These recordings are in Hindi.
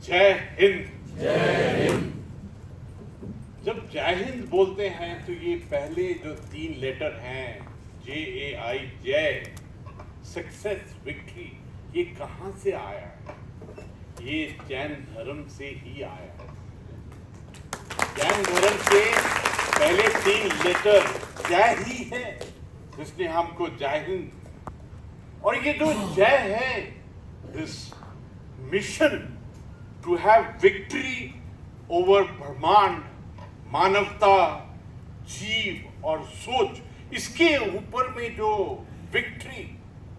जय हिंद। जय हिंद। जब जय हिंद बोलते हैं तो ये पहले जो 3 लेटर हैं JAI, जय, सक्सेस, विक्ट्री, ये कहां से आया है? ये जैन धर्म से ही आया है। जैन धर्म से पहले 3 लेटर जय ही है जिसने हमको जय हिंद, और ये जो जय है, this mission to have victory over ब्रह्मांड, मानवता, जीव और सोच, इसके ऊपर में जो विक्ट्री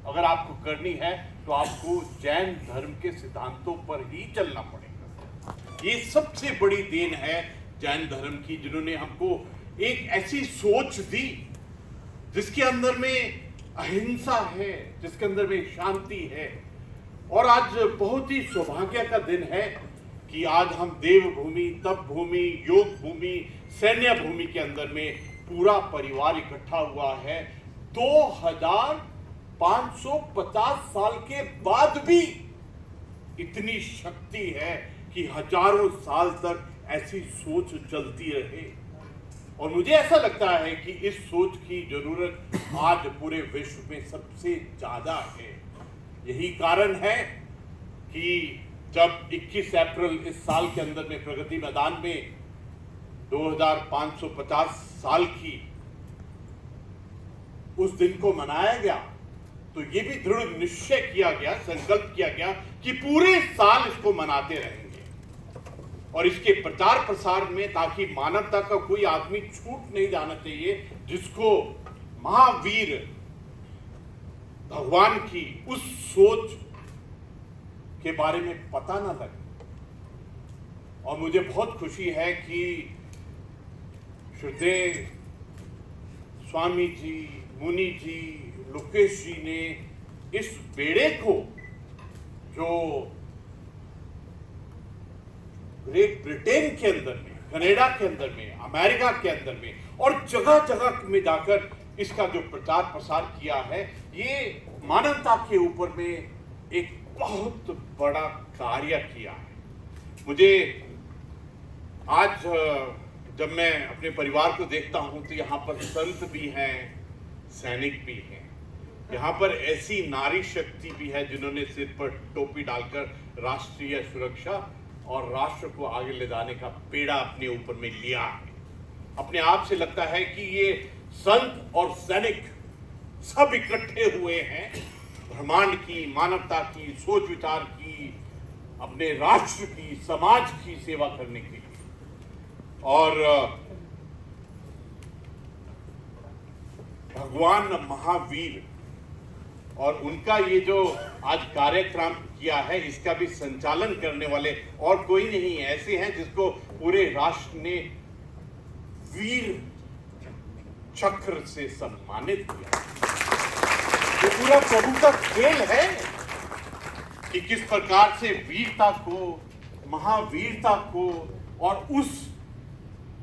अगर आपको करनी है तो आपको जैन धर्म के सिद्धांतों पर ही चलना पड़ेगा। ये सबसे बड़ी देन है जैन धर्म की, जिन्होंने हमको एक ऐसी सोच दी जिसके अंदर में अहिंसा है, जिसके अंदर में शांति है। और आज बहुत ही सौभाग्य का दिन है कि आज हम देवभूमि, तप भूमि, योग भूमि, सैन्य भूमि के अंदर में पूरा परिवार इकट्ठा हुआ है। 2550 साल के बाद भी इतनी शक्ति है कि हजारों साल तक ऐसी सोच चलती रहे। और मुझे ऐसा लगता है कि इस सोच की जरूरत आज पूरे विश्व में सबसे ज्यादा है। यही कारण है कि जब 21 अप्रैल इस साल के अंदर में प्रगति मैदान में 2550 साल की उस दिन को मनाया गया, तो ये भी दृढ़ निश्चय किया गया, संकल्प किया गया कि पूरे साल इसको मनाते रहेंगे और इसके प्रचार प्रसार में, ताकि मानवता का कोई आदमी छूट नहीं जाना चाहिए जिसको महावीर भगवान की उस सोच के बारे में पता ना लगे। और मुझे बहुत खुशी है कि श्रद्धेय स्वामी जी, मुनि जी, लोकेश जी ने इस बेड़े को, जो ग्रेट ब्रिटेन के अंदर में, कनाडा के अंदर में, अमेरिका के अंदर में और जगह जगह में जाकर इसका जो प्रचार प्रसार किया है, ये मानवता के ऊपर में एक बहुत बड़ा कार्य किया है। मुझे आज जब मैं अपने परिवार को देखता हूं तो यहाँ पर संत भी हैं, सैनिक भी हैं, यहाँ पर ऐसी नारी शक्ति भी है जिन्होंने सिर पर टोपी डालकर राष्ट्रीय सुरक्षा और राष्ट्र को आगे ले जाने का पेड़ा अपने ऊपर में लिया है। अपने आप से लगता है कि ये संत और सैनिक सब इकट्ठे हुए हैं ब्रह्मांड की, मानवता की, सोच विचार की, अपने राष्ट्र की, समाज की सेवा करने के लिए। और भगवान महावीर और उनका ये जो आज कार्यक्रम किया है, इसका भी संचालन करने वाले और कोई नहीं ऐसे हैं जिसको पूरे राष्ट्र ने वीर चक्र से सम्मानित किया। ये पूरा प्रभु का खेल है कि किस प्रकार से वीरता को, महावीरता को और उस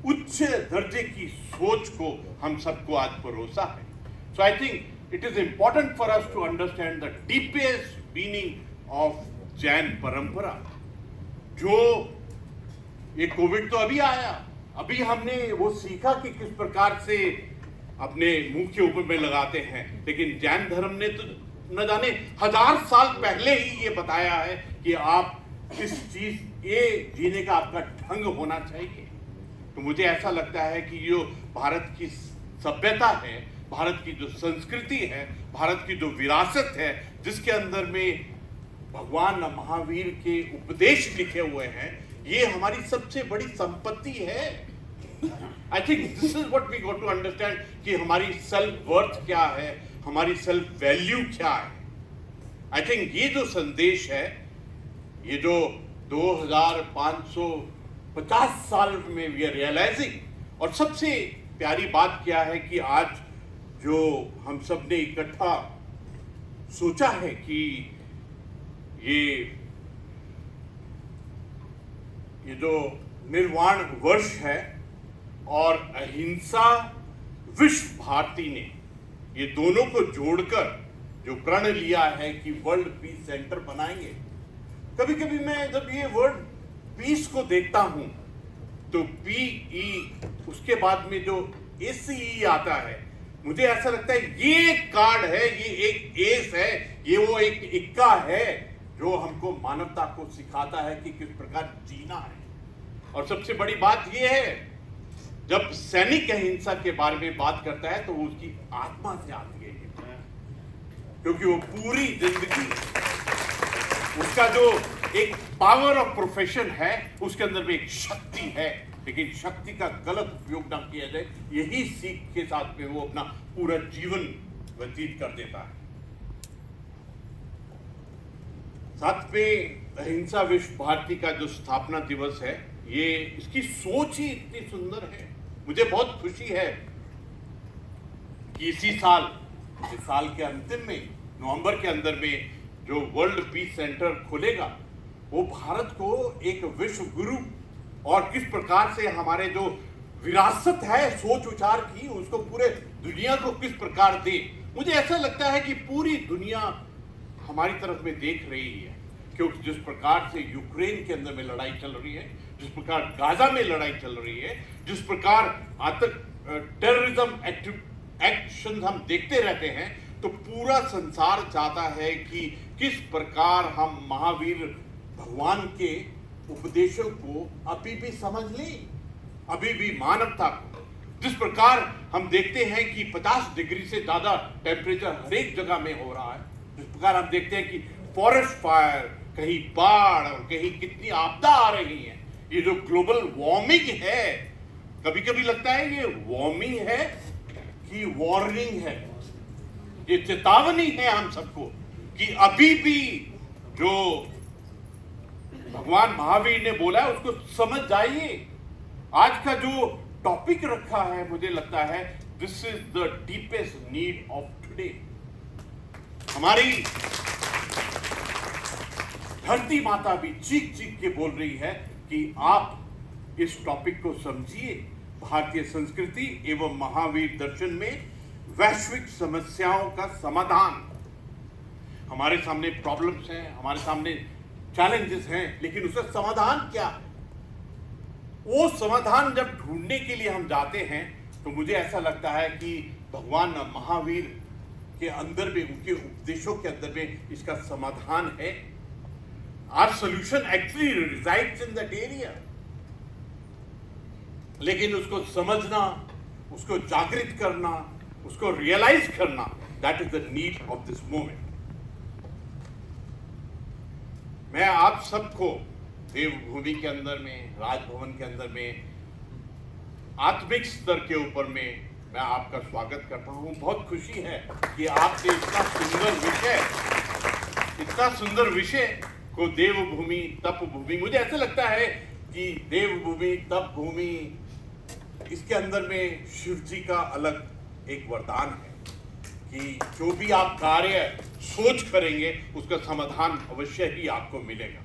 उच्च दर्जे की सोच को हम सबको आज परोसा है। So I think it is important for us to understand the deepest meaning of Jain परंपरा। जो ये कोविड तो अभी आया, अभी हमने वो सीखा कि किस प्रकार से अपने मुंह के ऊपर में लगाते हैं, लेकिन जैन धर्म ने तो न जाने 1000 साल पहले ही ये बताया है कि आप किस चीज, ये जीने का आपका ढंग होना चाहिए। तो मुझे ऐसा लगता है कि जो भारत की सभ्यता है, भारत की जो संस्कृति है, भारत की जो विरासत है, जिसके अंदर में भगवान महावीर के उपदेश लिखे हुए हैं, ये हमारी सबसे बड़ी संपत्ति है। I think this is what we got to understand कि हमारी सेल्फ वर्थ क्या है, हमारी सेल्फ वैल्यू क्या है। आई थिंक ये जो संदेश है, ये जो 2550 साल में वी आर रियलाइजिंग, और सबसे प्यारी बात क्या है कि आज जो हम सब ने इकट्ठा सोचा है कि ये जो निर्वाण वर्ष है और अहिंसा विश्व भारती ने ये दोनों को जोड़कर जो प्रण लिया है कि वर्ल्ड पीस सेंटर बनाएंगे। कभी कभी मैं जब ये वर्ड पीस को देखता हूं तो PE उसके बाद में जो ACE आता है, मुझे ऐसा लगता है ये एक कार्ड है, ये एक एस है, ये वो एक इक्का है जो हमको मानवता को सिखाता है कि किस प्रकार जीना है। और सबसे बड़ी बात ये है, जब सैनिक अहिंसा के बारे में बात करता है तो वो उसकी आत्मा से आती है, क्योंकि वो पूरी जिंदगी उसका जो एक पावर ऑफ प्रोफेशन है उसके अंदर में एक शक्ति है, लेकिन शक्ति का गलत उपयोग ना किया जाए, यही सीख के साथ में वो अपना पूरा जीवन व्यतीत कर देता है। साथ में अहिंसा विश्व भारती का जो स्थापना दिवस है, ये इसकी सोच ही इतनी सुंदर है। मुझे बहुत खुशी है कि इसी साल के अंतिम में नवंबर के अंदर में जो वर्ल्ड पीस सेंटर खुलेगा, वो भारत को एक विश्व गुरु और किस प्रकार से हमारे जो विरासत है सोच विचार की, उसको पूरे दुनिया को किस प्रकार दे। मुझे ऐसा लगता है कि पूरी दुनिया हमारी तरफ में देख रही है, क्योंकि जिस प्रकार से यूक्रेन के अंदर में लड़ाई चल रही है, जिस प्रकार गाजा में लड़ाई चल रही है, जिस प्रकार टेररिज्म एक्शन हम देखते रहते हैं, तो पूरा संसार चाहता है कि किस प्रकार हम महावीर भगवान के उपदेशों को अभी भी समझ लें, अभी भी मानवता को। जिस प्रकार हम देखते हैं कि 50 डिग्री से ज्यादा टेम्परेचर हर एक जगह में हो रहा है, जिस प्रकार हम देखते हैं कि फॉरेस्ट फायर, कहीं बाढ़ और कहीं कितनी आपदा आ रही है, ये जो ग्लोबल वार्मिंग है, कभी कभी लगता है ये वार्मिंग है कि वार्निंग है, ये चेतावनी है हम सबको कि अभी भी जो भगवान महावीर ने बोला है उसको समझ जाइए। आज का जो टॉपिक रखा है, मुझे लगता है this is the deepest need of today. हमारी धरती माता भी चीख चीख के बोल रही है कि आप इस टॉपिक को समझिए। भारतीय संस्कृति एवं महावीर दर्शन में वैश्विक समस्याओं का समाधान। हमारे सामने प्रॉब्लम्स हैं, हमारे सामने चैलेंजेस हैं, लेकिन उसका समाधान क्या? वो समाधान जब ढूंढने के लिए हम जाते हैं तो मुझे ऐसा लगता है कि भगवान महावीर के अंदर में, उनके उपदेशों के अंदर में इसका समाधान है। Our solution actually resides in that area. लेकिन उसको समझना, उसको जागृत करना, उसको रियलाइज करना, that is the need of this moment. मैं आप सबको देवभूमि के अंदर में, राजभवन के अंदर में, आत्मिक स्तर के ऊपर में मैं आपका स्वागत करता हूं। बहुत खुशी है कि आपने इतना सुंदर विषय को देवभूमि, तपभूमि, मुझे ऐसा लगता है कि देवभूमि, तपभूमि, इसके अंदर में शिव जी का अलग एक वरदान है कि जो भी आप कार्य सोच करेंगे उसका समाधान अवश्य ही आपको मिलेगा।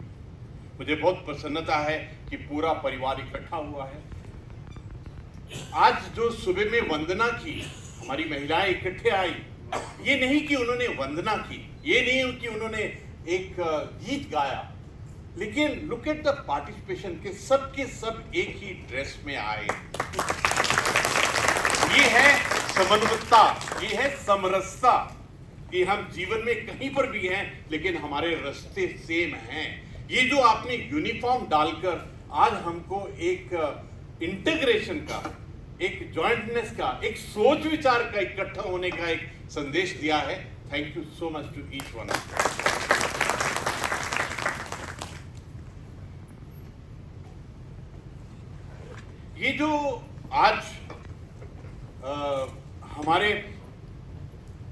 मुझे बहुत प्रसन्नता है कि पूरा परिवार इकट्ठा हुआ है। आज जो सुबह में वंदना की, हमारी महिलाएं इकट्ठे आई, ये नहीं कि उन्होंने वंदना की, ये नहीं कि उन्होंने एक गीत गाया, लेकिन लुक एट द पार्टिसिपेशन के सब एक ही ड्रेस में आए। ये है समन्वयता, ये है समरसता कि हम जीवन में कहीं पर भी हैं लेकिन हमारे रास्ते सेम हैं। ये जो आपने यूनिफॉर्म डालकर आज हमको एक इंटीग्रेशन का, एक जॉइंटनेस का, एक सोच विचार का इकट्ठा होने का एक संदेश दिया है। Thank you so much to each one of you. ये जो आज हमारे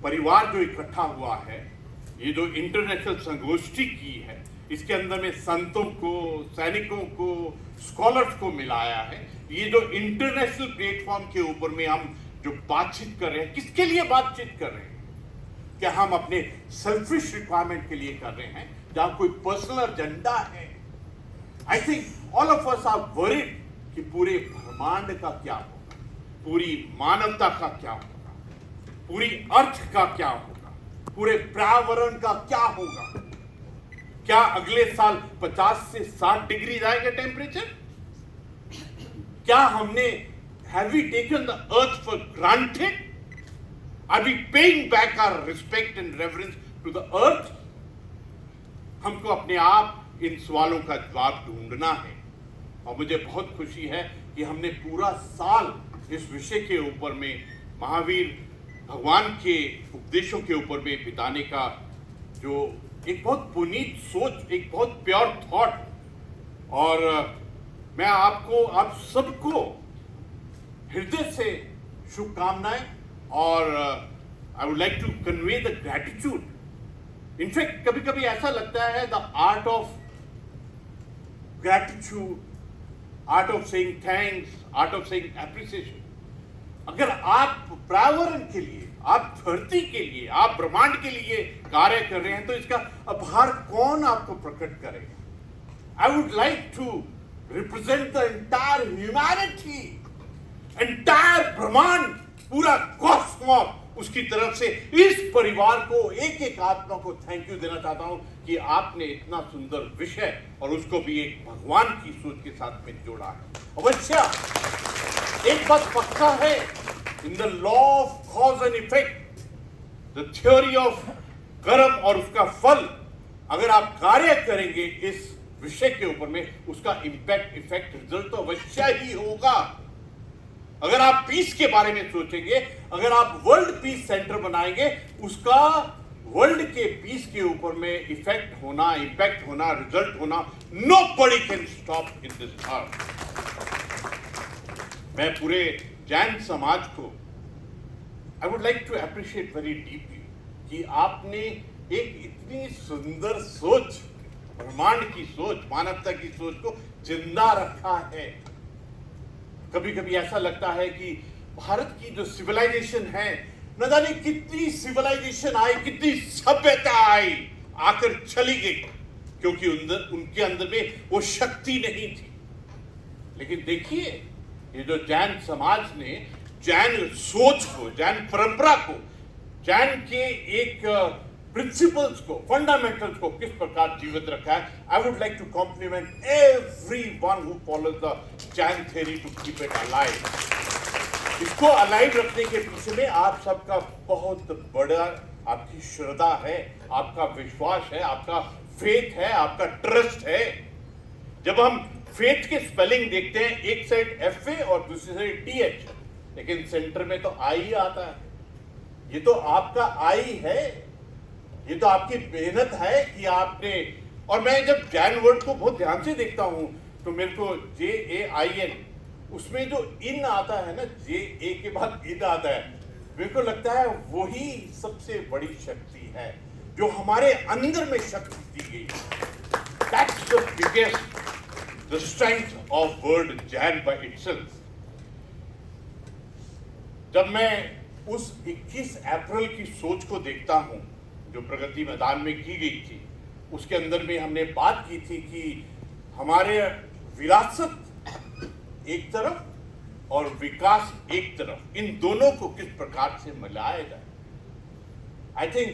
परिवार जो इकट्ठा हुआ है, ये जो इंटरनेशनल संगोष्ठी की है, इसके अंदर में संतों को, सैनिकों को, स्कॉलर्स को मिलाया है। ये जो इंटरनेशनल प्लेटफॉर्म के ऊपर में हम जो बातचीत कर रहे हैं, किसके लिए बातचीत कर रहे हैं? क्या हम अपने सेल्फिश रिक्वायरमेंट के लिए कर रहे हैं, जहां कोई पर्सनल एजेंडा है? I think all of us are worried कि पूरे ब्रह्मांड का क्या होगा, पूरी मानवता का क्या होगा, पूरी अर्थ का क्या होगा, पूरे पर्यावरण का क्या होगा। क्या अगले साल 50 से 60 डिग्री जाएगा टेम्परेचर? क्या हमने have we taken the earth for granted? Are we paying back our respect and reverence to the earth? हमको अपने आप इन सवालों का जवाब ढूंढना है। और मुझे बहुत खुशी है कि हमने पूरा साल इस विषय के ऊपर में, महावीर भगवान के उपदेशों के ऊपर में बिताने का जो एक बहुत पुनीत सोच, एक बहुत प्योर थॉट, और मैं आपको, आप सबको हृदय से शुभकामनाएं, और I would like to convey the gratitude. In fact कभी कभी ऐसा लगता है the art of gratitude, art of saying thanks, art of saying appreciation, अगर आप पर्यावरण के लिए, आप धरती के लिए, आप ब्रह्मांड के लिए कार्य कर रहे हैं तो इसका आभार कौन आपको प्रकट करेगा? I would like to represent the entire humanity, entire ब्रह्मांड, पूरा कॉस्मॉस, उसकी तरफ से इस परिवार को, एक एक आत्मा को थैंक यू देना चाहता हूं कि आपने इतना सुंदर विषय और उसको भी एक भगवान की सोच के साथ में जोड़ा है। अवश्य एक बात पक्का है, in the law of cause and effect, the theory of कर्म और उसका फल, अगर आप कार्य करेंगे इस विषय के ऊपर में, उसका इंपैक्ट, इफेक्ट, रिजल्ट तो अवश्य ही होगा। अगर आप पीस के बारे में सोचेंगे, अगर आप वर्ल्ड पीस सेंटर बनाएंगे, उसका वर्ल्ड के पीस के ऊपर में इफेक्ट होना, इंपैक्ट होना, रिजल्ट होना, nobody can stop in this earth. मैं पूरे जैन समाज को I would like to appreciate very deeply कि आपने एक इतनी सुंदर सोच, ब्रह्मांड की सोच, मानवता की सोच को जिंदा रखा है। कभी कभी ऐसा लगता है कि भारत की जो सिविलाइजेशन है, न जाने कितनी सिविलाइजेशन आई, कितनी सभ्यता आई, आकर चली गई, क्योंकि उनके अंदर में वो शक्ति नहीं थी। लेकिन देखिए, ये जो जैन समाज ने जैन सोच को, जैन परंपरा को, जैन के एक प्रिंसिपल्स को, फंडामेंटल्स को किस प्रकार जीवित रखा है। I would like to compliment everyone who follows the Jain theory to keep it alive. इसको अलाइव रखने के पीछे में आप सबका बहुत बड़ा, आपकी श्रद्धा है, आपका विश्वास है, आपका फेथ है, आपका ट्रस्ट है। जब हम फेथ के स्पेलिंग देखते हैं, एक साइड एफ ए और दूसरी साइड टी एच, लेकिन सेंटर में तो आई आता है। ये तो आपका आई है, ये तो आपकी मेहनत है कि आपने, और मैं जब जैन वर्ड को बहुत ध्यान से देखता हूं तो मेरे को JAIN, उसमें जो इन आता है ना, JA के बाद इन आता है, मेरे को लगता है वही सबसे बड़ी शक्ति है जो हमारे अंदर में शक्ति दी गई है। That's the biggest, the strength of word Jain by itself। जब मैं उस 21 अप्रैल की सोच को देखता हूं जो प्रगति मैदान में की गई थी, उसके अंदर में हमने बात की थी कि हमारे विरासत एक तरफ और विकास एक तरफ, इन दोनों को किस प्रकार से मिलाया जाए। I think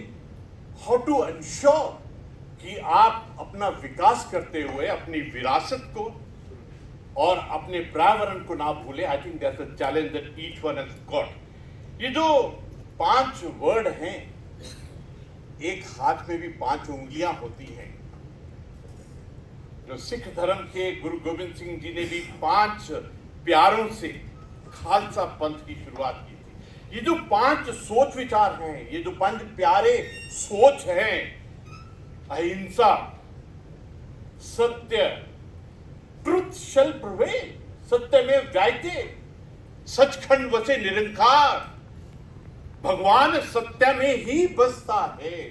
how to ensure कि आप अपना विकास करते हुए अपनी विरासत को और अपने पर्यावरण को ना भूले। I think that's a challenge that each one has got. ये जो 5 वर्ड हैं, एक हाथ में भी 5 उंगलियां होती हैं। जो सिख धर्म के गुरु गोविंद सिंह जी ने भी 5 प्यारों से खालसा पंथ की शुरुआत की थी। ये जो 5 सोच विचार हैं, ये जो 5 प्यारे सोच हैं, अहिंसा, सत्य, ट्रुथ शैल प्रिवेल, सत्यमेव जयते, सचखंड वसे निरंकार, भगवान सत्य में ही बसता है।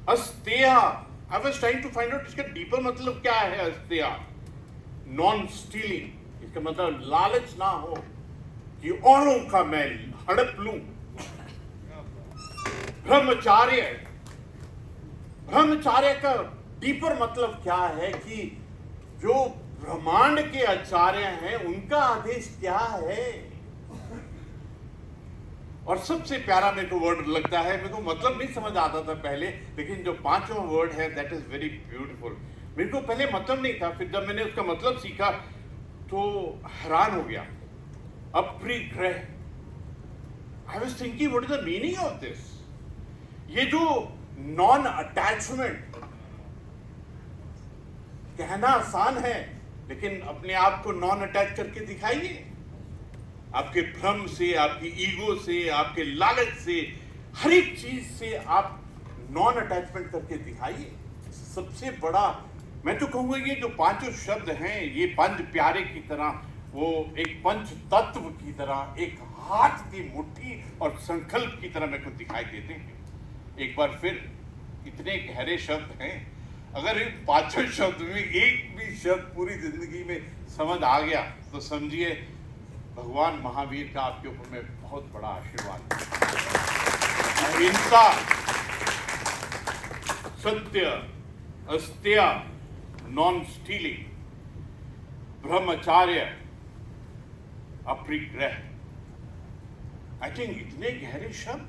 अस्तेय, I was trying to find out इसका डीपर मतलब क्या है। अस्तेय, नॉन स्टीलिंग, इसका मतलब लालच ना हो कि औरों का मैं हड़प लूं। ब्रह्मचार्य, ब्रह्मचार्य का डीपर मतलब क्या है कि जो ब्रह्मांड के आचार्य हैं उनका आदेश क्या है। और सबसे प्यारा मेरे को वर्ड लगता है, मेरे को मतलब नहीं समझ आता था पहले, लेकिन जो पांचवा वर्ड है दैट इज वेरी ब्यूटीफुल। मेरे को पहले मतलब नहीं था, फिर जब मैंने उसका मतलब सीखा तो हैरान हो गया। अपरिग्रह। I was thinking what is the meaning of this. ये जो नॉन अटैचमेंट, कहना आसान है लेकिन अपने आप को नॉन अटैच करके दिखाइए। आपके भ्रम से, आपकी ईगो से, आपके लालच से, हर एक चीज से आप नॉन अटैचमेंट करके दिखाइए। सबसे बड़ा मैं तो कहूंगा ये जो पांचों शब्द हैं, ये पंच प्यारे की तरह, वो एक पंच तत्व की तरह, एक हाथ की मुट्ठी और संकल्प की तरह मेरे को दिखाई देते हैं। एक बार फिर, इतने गहरे शब्द हैं, अगर इन पांचों शब्द में एक भी शब्द पूरी जिंदगी में समझ आ गया तो समझिए भगवान महावीर का आपके ऊपर में बहुत बड़ा आशीर्वाद है। अहिंसा, सत्य, अस्त्य, नॉन स्टीलिंग, ब्रह्मचार्य, अपरिग्रह। आई थिंक इतने गहरे शब्द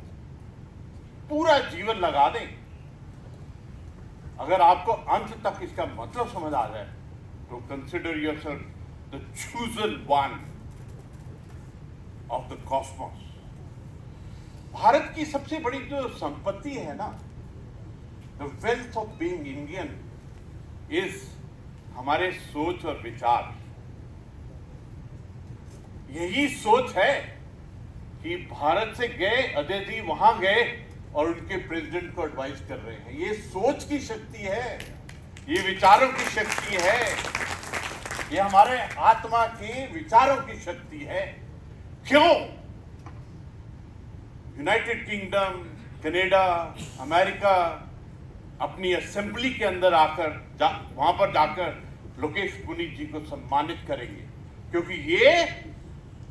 पूरा जीवन लगा दें, अगर आपको अंत तक इसका मतलब समझ आ जाए तो consider yourself the chosen one of the Cosmos. Bharat की सबसे बड़ी जो संपत्ति है ना, the wealth of being Indian is हमारे सोच और विचार। यही सोच है कि भारत से गए अजय जी वहां गए और उनके प्रेसिडेंट को एडवाइस कर रहे हैं। ये सोच की शक्ति है, ये विचारों की शक्ति है, ये हमारे आत्मा के विचारों की शक्ति है। क्यों यूनाइटेड किंगडम, कनाडा, अमेरिका अपनी असेंबली के अंदर आकर वहां पर जाकर लोकेश पुनीत जी को सम्मानित करेंगे? क्योंकि ये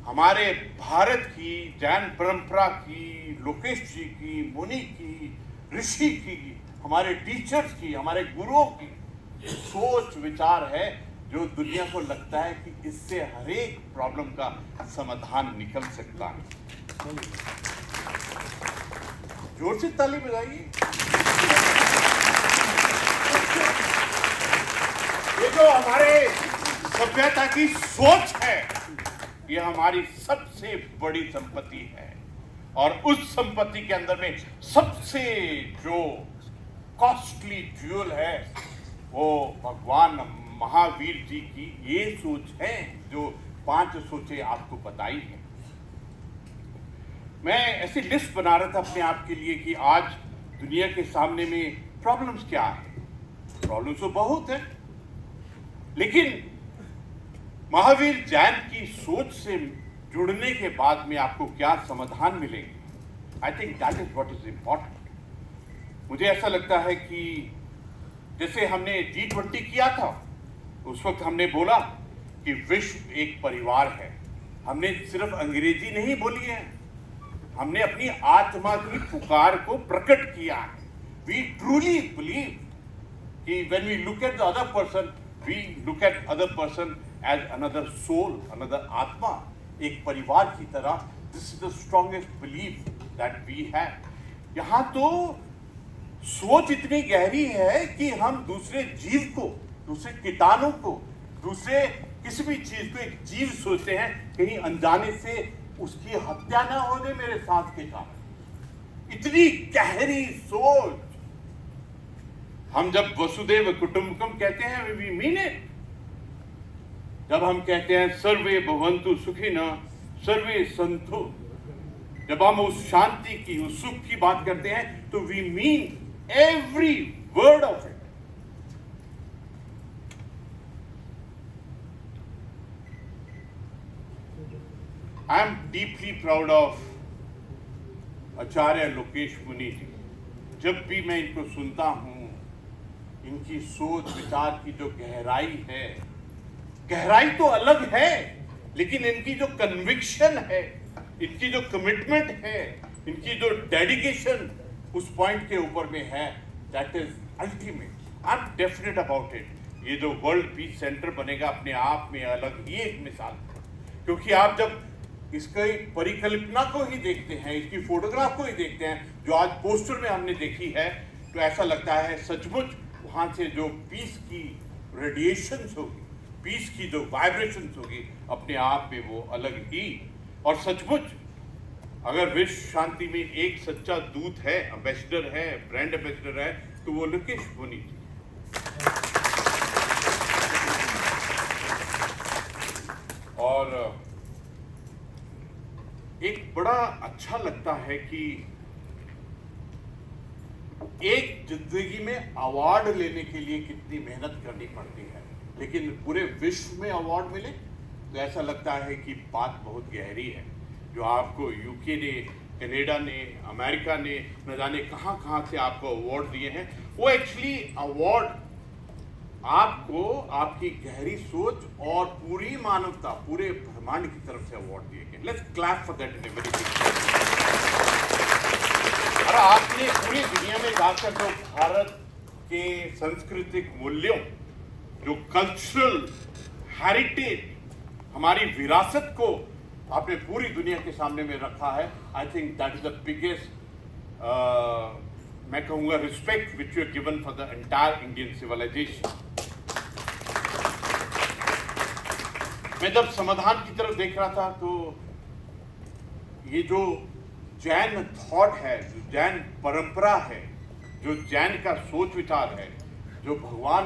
हमारे भारत की जैन परंपरा की, लोकेश जी की, मुनि की, ऋषि की, हमारे टीचर्स की, हमारे गुरुओं की सोच विचार है, जो दुनिया को लगता है कि इससे हर एक प्रॉब्लम का समाधान निकल सकता है। जोर से ताली बजाइए। ये जो हमारे सभ्यता की सोच है, ये हमारी सबसे बड़ी संपत्ति है। और उस संपत्ति के अंदर में सबसे जो कॉस्टली ज्वेल है वो भगवान महावीर जी की ये सोच है, जो 5 सोचें आपको बताई हैं। मैं ऐसी लिस्ट बना रहा था अपने आप के लिए कि आज दुनिया के सामने में प्रॉब्लम्स क्या है। प्रॉब्लम्स तो बहुत है, लेकिन महावीर जैन की सोच से जुड़ने के बाद में आपको क्या समाधान मिलेंगे, आई think that is what is important. मुझे ऐसा लगता है कि जैसे हमने G20 किया था, उस वक्त हमने बोला कि विश्व एक परिवार है। हमने सिर्फ अंग्रेजी नहीं बोली है, हमने अपनी आत्मा की पुकार को प्रकट किया है। वी ट्रूली बिलीव कि when we look at the other person, we look at other person as another soul, another atma, एक परिवार की तरह। This is the strongest belief that we have. यहाँ तो सोच इतनी गहरी है कि हम दूसरे जीव को, दूसरे कीटाणु को, दूसरे किसी भी चीज को एक जीव सोचते हैं, कहीं अनजाने से उसकी हत्या ना हो जाए मेरे साथ के कारण। इतनी गहरी सोच। हम जब वसुदेव कुटुंबकम कहते हैं, वी मीन इट। जब हम कहते हैं सर्वे भवन्तु सुखिनः, सर्वे सन्तु, जब हम उस शांति की, उस सुख की बात करते हैं, तो we mean every word of it. I am deeply proud of Acharya Lokesh Muni ji. जब भी मैं इनको सुनता हूं, इनकी सोच विचार की जो गहराई है, गहराई तो अलग है, लेकिन इनकी जो कन्विक्शन है, इनकी जो कमिटमेंट है, इनकी जो डेडिकेशन उस पॉइंट के ऊपर में है, that is ultimate. I am definite about it. ये जो वर्ल्ड पीस सेंटर बनेगा, अपने आप में अलग ही एक मिसाल है। क्योंकि आप जब इसकी परिकल्पना को ही देखते हैं, इसकी फोटोग्राफ को ही देखते हैं जो आज पोस्टर में हमने देखी है, तो ऐसा लगता है सचमुच वहाँ से जो पीस की रेडिएशंस होगी, पीस की जो वाइब्रेशंस होगी, अपने आप में वो अलग ही। और सचमुच अगर विश्व शांति में एक सच्चा दूत है, एम्बेसडर है, ब्रांड एम्बेसडर है, तो वो लोकेश होनी चाहिए। और एक बड़ा अच्छा लगता है कि एक जिंदगी में अवार्ड लेने के लिए कितनी मेहनत करनी पड़ती है, लेकिन पूरे विश्व में अवार्ड मिले तो ऐसा लगता है कि बात बहुत गहरी है। जो आपको यूके ने, कनाडा ने, अमेरिका ने, न जाने कहां से आपको अवार्ड दिए हैं, वो एक्चुअली अवार्ड आपको आपकी गहरी सोच और पूरी मानवता, पूरे ब्रह्मांड की तरफ से अवार्ड दिए गए। Let's clap for that in very big. और आपने पूरी दुनिया में जाकर जो भारत के सांस्कृतिक मूल्यों, जो कल्चरल हेरिटेज, हमारी विरासत को आपने पूरी दुनिया के सामने में रखा है, I think that is the biggest, मैं कहूंगा, respect which you have given for the entire Indian civilisation. मैं जब समाधान की तरफ देख रहा था तो ये जो जैन थॉट है, जो जैन परंपरा है, जो जैन का सोच विचार है, जो भगवान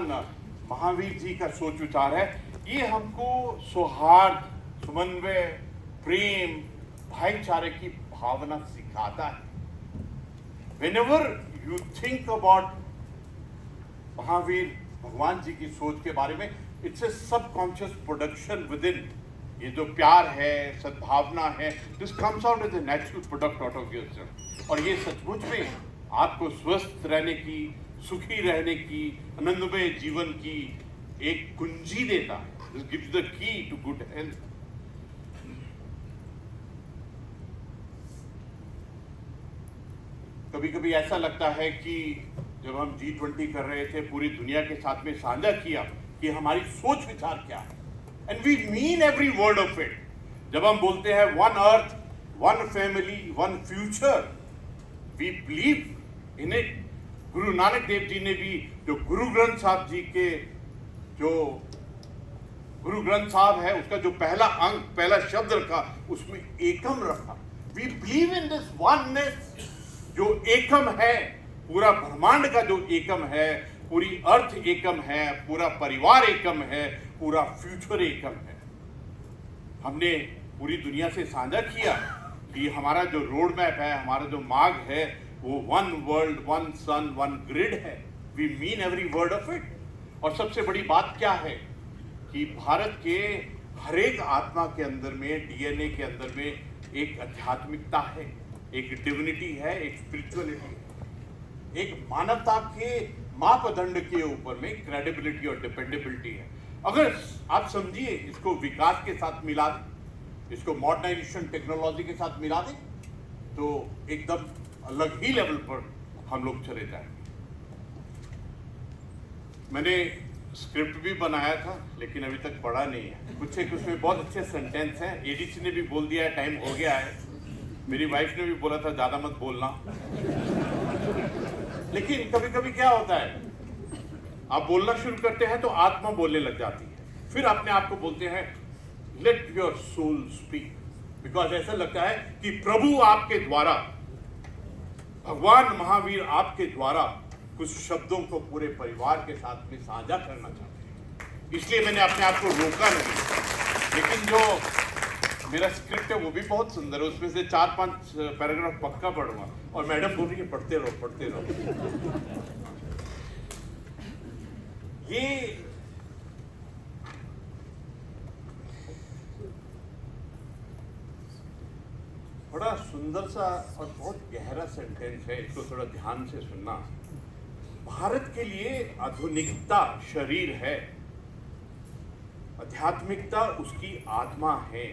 महावीर जी का सोच विचार है, ये हमको सौहार्द, समन्वय, प्रेम, भाईचारे की भावना सिखाता है। Whenever you think about Mahavir भगवान जी की सोच के बारे में, it's a subconscious production within. ये जो प्यार है, सद्भावना है, this comes out as a natural product out of yourself. और ये सचमुच में आपको स्वस्थ रहने की, सुखी रहने की, आनंदमय जीवन की एक कुंजी देता है। This gives the key to good health. कभी कभी ऐसा लगता है कि जब हम G20 कर रहे थे, पूरी दुनिया के साथ में साझा किया कि हमारी सोच विचार क्या है, and we mean every word of it. जब हम बोलते हैं one earth, one family, one future, we believe in it. Guru Nanak Dev ji ने भी जो गुरु ग्रंथ साहब जी के, जो गुरु ग्रंथ साहब है, उसका जो पहला अंक, पहला शब्द रखा, उसमें एकम रखा। We believe in this oneness, जो एकम है, पूरा ब्रह्मांड का जो एकम है, पूरी अर्थ एकम है, पूरा परिवार एकम है, पूरा फ्यूचर एकम है। हमने पूरी दुनिया से साझा किया कि हमारा जो रोड मैप है, हमारा जो मार्ग है, वो one world, one sun, one grid है। We mean every word of it. और सबसे बड़ी बात क्या है कि भारत के हर एक आत्मा के अंदर में, डीएनए के अंदर में एक आध्यात्मिकता है, एक डिविनिटी है, एक स्पिरिचुअलिटी है, एक मानवता के मापदंड के ऊपर में क्रेडिबिलिटी और डिपेंडेबिलिटी है। अगर आप समझिए, इसको विकास के साथ मिला दें, इसको मॉडर्नाइजेशन टेक्नोलॉजी के साथ मिला दें, तो एकदम अलग ही लेवल पर हम लोग चले जाएंगे। मैंने स्क्रिप्ट भी बनाया था, लेकिन अभी तक पढ़ा नहीं है। कुछ एक उसमें बहुत अच्छे सेंटेंस हैं। एडीसी ने भी बोल दिया है, टाइम हो गया है। मेरी वाइफ ने भी बोला था ज्यादा मत बोलना। लेकिन कभी कभी क्या होता है, आप बोलना शुरू करते हैं तो आत्मा बोलने लग जाती है, फिर अपने आप को बोलते हैं let your soul speak, because ऐसा लगता है कि प्रभु आपके द्वारा, भगवान महावीर आपके द्वारा कुछ शब्दों को पूरे परिवार के साथ में साझा करना चाहते हैं। इसलिए मैंने अपने आप को रोका नहीं। लेकिन जो मेरा स्क्रिप्ट है वो भी बहुत सुंदर है, उसमें से 4-5 पैराग्राफ पक्का पढ़ूंगा। और मैडम बोल रही है पढ़ते रहो पढ़ते रहो। ये बड़ा सुंदर सा और बहुत गहरा सेंटेंस है, इसको थोड़ा ध्यान से सुनना। भारत के लिए आधुनिकता शरीर है, आध्यात्मिकता उसकी आत्मा है।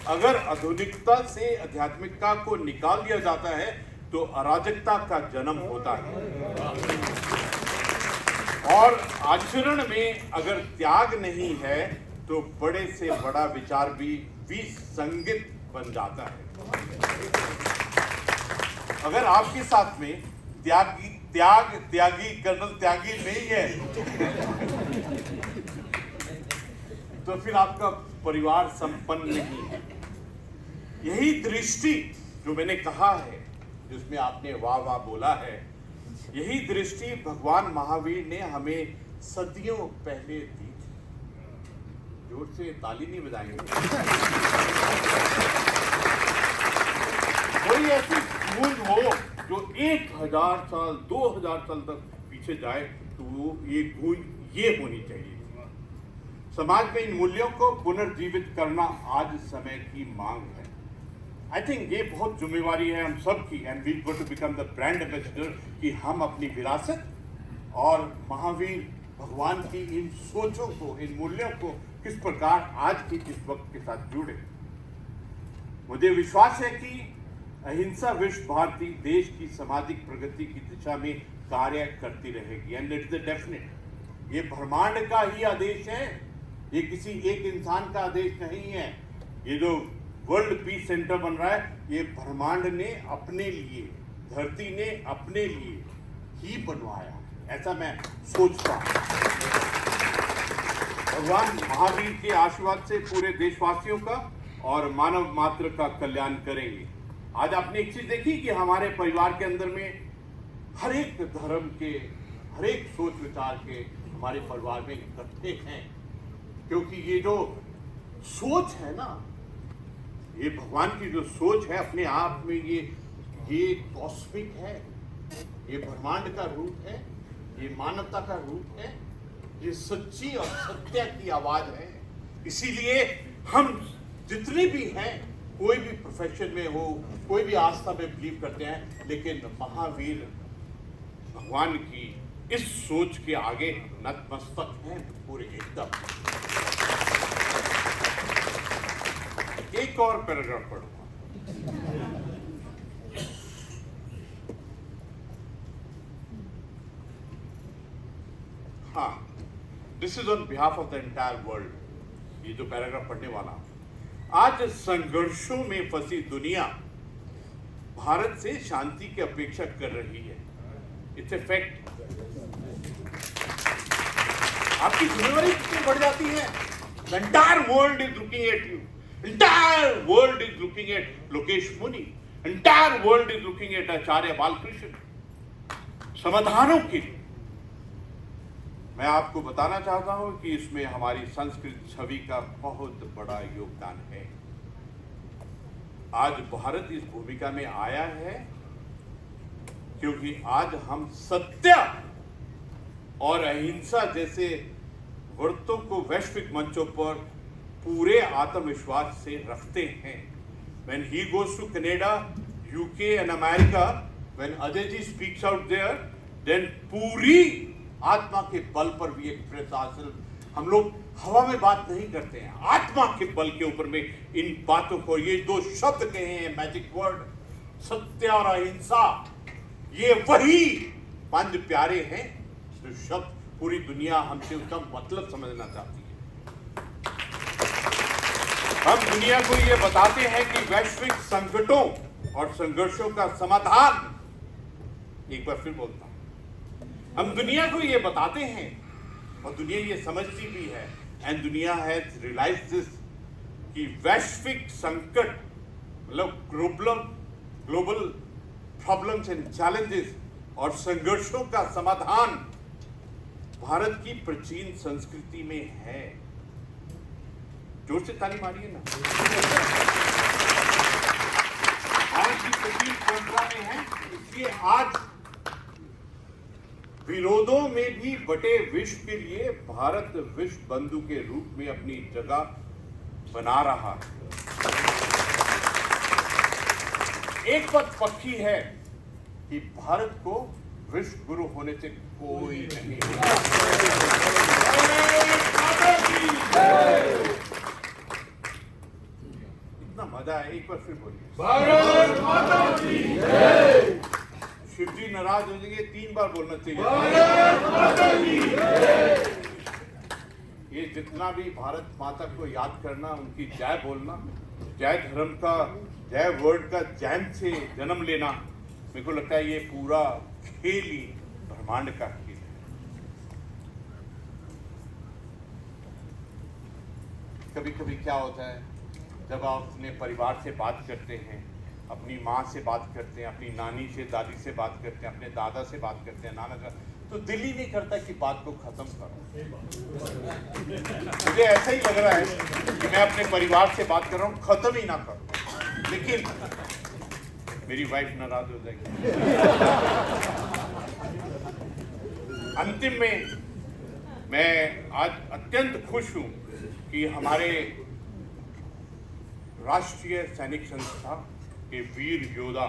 अगर आधुनिकता से आध्यात्मिकता को निकाल दिया जाता है तो अराजकता का जन्म होता है। और आचरण में अगर त्याग नहीं है तो बड़े से बड़ा विचार भी विसंगत बन जाता है। अगर आपके साथ में त्यागी कर्नल त्यागी नहीं है तो फिर आपका परिवार संपन्न नहीं है। यही दृष्टि जो मैंने कहा है, जिसमें आपने वाह वाह बोला है, यही दृष्टि भगवान महावीर ने हमें सदियों पहले दी थी। जोर से ताली नहीं बजाएंगे। कोई ऐसी गूंज हो जो 1000 साल 2000 साल तक पीछे जाए तो वो ये गूंज ये होनी चाहिए। समाज में इन मूल्यों को पुनर्जीवित करना आज समय की मांग है। आई थिंक ये बहुत जिम्मेवारी है हम सब की, and we got to become the brand ambassador, कि हम अपनी विरासत और महावीर भगवान की इन सोचों को, इन मूल्यों को किस प्रकार आज के इस वक्त के साथ जुड़े। मुझे विश्वास है कि अहिंसा विश्व भारती देश की सामाजिक प्रगति की दिशा में कार्य करती रहेगी, एंड इट इज डेफिनेट। ये ब्रह्मांड का ही आदेश है, ये किसी एक इंसान का आदेश नहीं है। ये जो वर्ल्ड पीस सेंटर बन रहा है, ये ब्रह्मांड ने अपने लिए, धरती ने अपने लिए ही बनवाया, ऐसा मैं सोचता हूं। भगवान महावीर के आशीर्वाद से पूरे देशवासियों का और मानव मात्र का कल्याण करेंगे। आज आपने एक चीज देखी कि हमारे परिवार के अंदर में हर एक धर्म के, हर एक सोच विचार के हमारे परिवार में इकट्ठे हैं, क्योंकि ये जो सोच है ना, ये भगवान की जो सोच है अपने आप में ये कॉस्मिक है, ये ब्रह्मांड का रूप है, ये मानवता का रूप है, ये सच्ची और सत्य की आवाज है। इसीलिए हम जितने भी हैं, कोई भी प्रोफेशन में हो, कोई भी आस्था में बिलीव करते हैं, लेकिन महावीर भगवान की इस सोच के आगे नतमस्तक हैं पूरे एकदम। एक और पैराग्राफ पढ़ूंगा। हाँ, this is on behalf of the entire world. ये जो पैराग्राफ पढ़ने वाला, आज संघर्षों में फंसी दुनिया भारत से शांति की अपेक्षा कर रही है। It's a fact. आपकी जिम्मेवारी कितनी बढ़ जाती है। The entire world is looking at you. Entire world is looking at Lokesh Muni. Entire world is looking at Acharya Balkrishna. समाधानों के लिए मैं आपको बताना चाहता हूं कि इसमें हमारी संस्कृत छवि का बहुत बड़ा योगदान है। आज भारत इस भूमिका में आया है क्योंकि आज हम सत्य और अहिंसा जैसे व्रतों को वैश्विक मंचों पर पूरे आत्मविश्वास से रखते हैं। When he goes to Canada, UK and America, when Ajay ji speaks out there, then पूरी आत्मा के बल पर भी एक्सप्रेस हासिल। हम लोग हवा में बात नहीं करते हैं, आत्मा के बल के ऊपर में इन बातों को, ये दो शब्द कहे हैं मैजिक वर्ड, सत्य और अहिंसा, ये वही पंज प्यारे हैं जो शब्द पूरी दुनिया हमसे उसका मतलब समझना चाहती है। हम दुनिया को ये बताते हैं कि वैश्विक संकटों और संघर्षों का समाधान, एक बार फिर बोलता हूं, हम दुनिया को ये बताते हैं और दुनिया ये समझती भी है, एंड दुनिया हैज रियलाइज्ड दिस कि वैश्विक संकट मतलब ग्लोबल प्रॉब्लम्स एंड चैलेंजेस और संघर्षों का समाधान भारत की प्राचीन संस्कृति में है। जोर से ताली मारिए ना। भारत की प्राचीन परंपरा में है, इसलिए आज विरोधों में भी बटे विश्व के लिए भारत विश्व बंधु के रूप में अपनी जगह बना रहा है। एक बात पक्की है कि भारत को विश्व गुरु होने से कोई नहीं रोका। इतना मजा है, एक बार फिर बोलिए भारत माता की जय। शिव जी नाराज हो जाएंगे, 3 बार बोलना चाहिए भारत माता की जय। ये जितना भी भारत माता को याद करना, उनकी जय बोलना, जय धर्म का, जय वर्ड का जैन से जन्म लेना, मेरे को लगता है ये पूरा खेल ही ब्रह्मांड का खेल है। कभी कभी क्या होता है, जब आप अपने परिवार से बात करते हैं, अपनी माँ से बात करते हैं, अपनी नानी से, दादी से बात करते हैं, अपने दादा से बात करते हैं, नाना का, तो दिल ही नहीं करता कि बात को खत्म करो। मुझे ऐसा ही लग रहा है कि मैं अपने परिवार से बात कर रहा हूँ, खत्म ही ना करूं, लेकिन मेरी वाइफ नाराज हो जाएगी। अंतिम में मैं आज अत्यंत खुश हूं कि हमारे राष्ट्रीय सैनिक संस्था के वीर योद्धा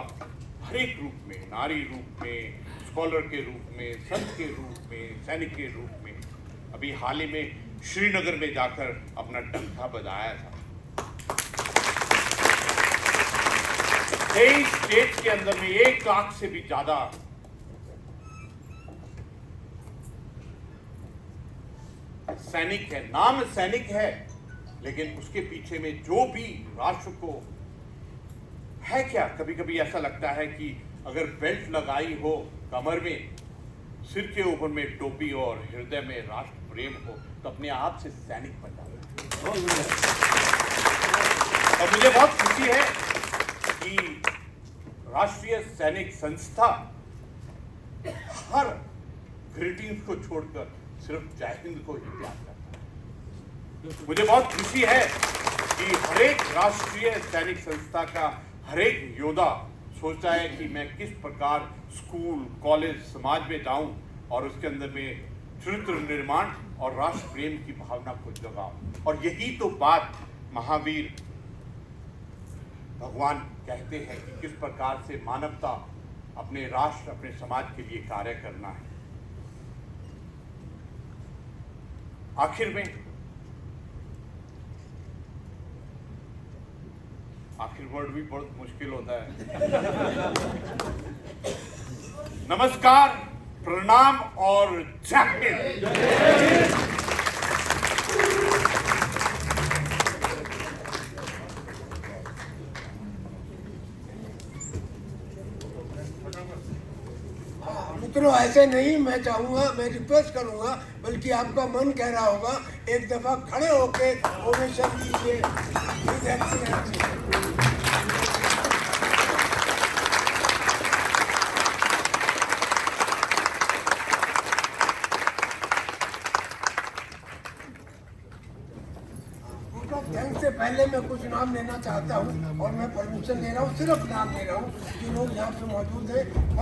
हर एक रूप में, नारी रूप में, स्कॉलर के रूप में, संत के रूप में, सैनिक के रूप में, अभी हाल ही में श्रीनगर में जाकर अपना डंका बजाया था। 23 स्टेट के अंदर में 1 लाख से भी ज्यादा सैनिक है। नाम सैनिक है, लेकिन उसके पीछे में जो भी राष्ट्र को है क्या, कभी कभी ऐसा लगता है कि अगर बेल्ट लगाई हो कमर में, सिर के ऊपर में टोपी और हृदय में राष्ट्र प्रेम हो, तो अपने आप से सैनिक बन जाता है। और मुझे बहुत खुशी है कि राष्ट्रीय सैनिक संस्था हर ग्रीटिंग्स को छोड़कर सिर्फ जय हिंद को ही याद करता है। मुझे बहुत खुशी है कि हर एक राष्ट्रीय सैनिक संस्था का हर एक योद्धा सोचता है कि मैं किस प्रकार स्कूल, कॉलेज, समाज में जाऊं और उसके अंदर में चरित्र निर्माण और राष्ट्र प्रेम की भावना को जगाऊं। और यही तो बात महावीर भगवान कहते हैं कि किस प्रकार से मानवता अपने राष्ट्र, अपने समाज के लिए कार्य करना है। आखिर वर्ड भी बहुत मुश्किल होता है। नमस्कार, प्रणाम और जय हिंद। मित्रों, ऐसे नहीं, मैं चाहूंगा, मैं रिक्वेस्ट करूंगा, बल्कि आपका मन कह रहा होगा, एक दफा खड़े होके ओवेशन दीजिए। थैंक्स से पहले मैं कुछ नाम लेना चाहता हूं, और मैं परमिशन ले रहा हूं, सिर्फ नाम ले रहा हूं कि लोग यहाँ पे मौजूद हैं।